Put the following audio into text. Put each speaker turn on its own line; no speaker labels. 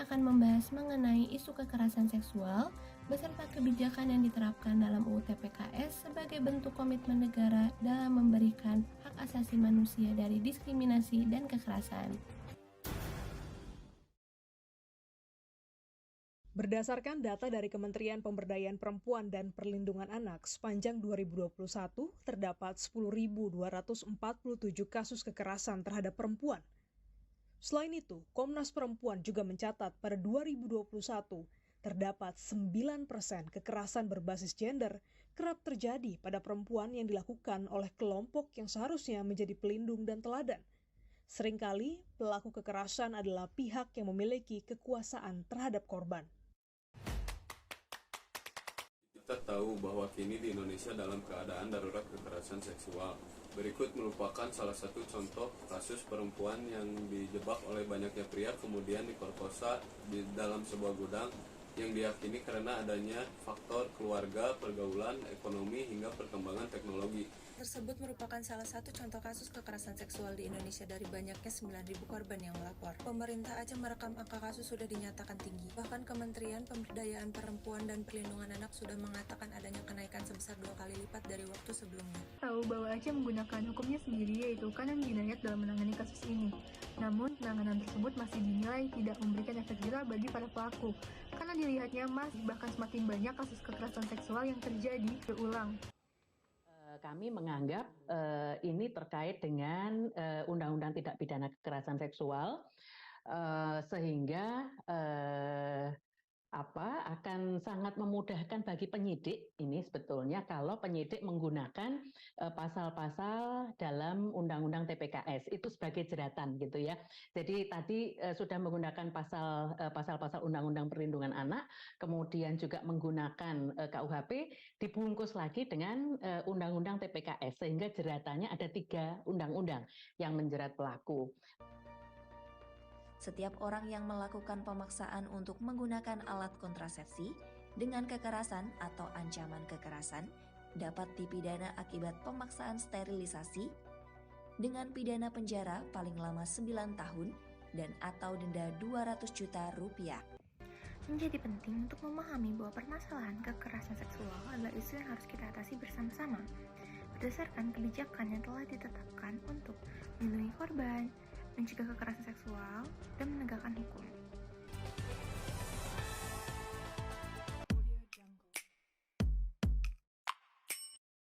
akan membahas mengenai isu kekerasan seksual beserta kebijakan yang diterapkan dalam UU TPKS sebagai bentuk komitmen negara dalam memberikan hak asasi manusia dari diskriminasi dan kekerasan.
Berdasarkan data dari Kementerian Pemberdayaan Perempuan dan Perlindungan Anak, sepanjang 2021 terdapat 10.247 kasus kekerasan terhadap perempuan. Selain itu, Komnas Perempuan juga mencatat pada 2021 terdapat 9% kekerasan berbasis gender kerap terjadi pada perempuan yang dilakukan oleh kelompok yang seharusnya menjadi pelindung dan teladan. Seringkali, pelaku kekerasan adalah pihak yang memiliki kekuasaan terhadap korban.
Kita tahu bahwa kini di Indonesia dalam keadaan darurat kekerasan seksual. Berikut merupakan salah satu contoh kasus perempuan yang dijebak oleh banyaknya pria kemudian diperkosa di dalam sebuah gudang yang diyakini karena adanya faktor keluarga, pergaulan, ekonomi, hingga perkembangan teknologi.
Tersebut merupakan salah satu contoh kasus kekerasan seksual di Indonesia dari banyaknya 9.000 korban yang melapor. Pemerintah aja merekam angka kasus sudah dinyatakan tinggi. Bahkan Kementerian Pemberdayaan Perempuan dan Perlindungan Anak sudah mengatakan adanya kenaikan sebesar 2 kali lipat dari waktu sebelumnya.
Tahu bahwa Aceh menggunakan hukumnya sendiri yaitu kanon jinayat dalam menangani kasus ini. Namun, penanganan tersebut masih dinilai tidak memberikan efek jerah bagi para pelaku, karena dilihatnya masih bahkan semakin banyak kasus kekerasan seksual yang terjadi berulang.
Kami menganggap ini terkait dengan Undang-Undang Tindak Pidana Kekerasan Seksual, sehingga akan sangat memudahkan bagi penyidik ini sebetulnya kalau penyidik menggunakan pasal-pasal dalam Undang-Undang TPKS itu sebagai jeratan gitu ya. Jadi tadi sudah menggunakan pasal-pasal Undang-Undang Perlindungan Anak, kemudian juga menggunakan KUHP, dibungkus lagi dengan Undang-Undang TPKS sehingga jeratannya ada 3 undang-undang yang menjerat pelaku.
Setiap orang yang melakukan pemaksaan untuk menggunakan alat kontrasepsi dengan kekerasan atau ancaman kekerasan dapat dipidana akibat pemaksaan sterilisasi dengan pidana penjara paling lama 9 tahun dan atau denda 200 juta rupiah.
Menjadi penting untuk memahami bahwa permasalahan kekerasan seksual adalah isu yang harus kita atasi bersama-sama berdasarkan kebijakan yang telah ditetapkan untuk melindungi korban, mencegah kekerasan seksual, dan menegakkan hukum.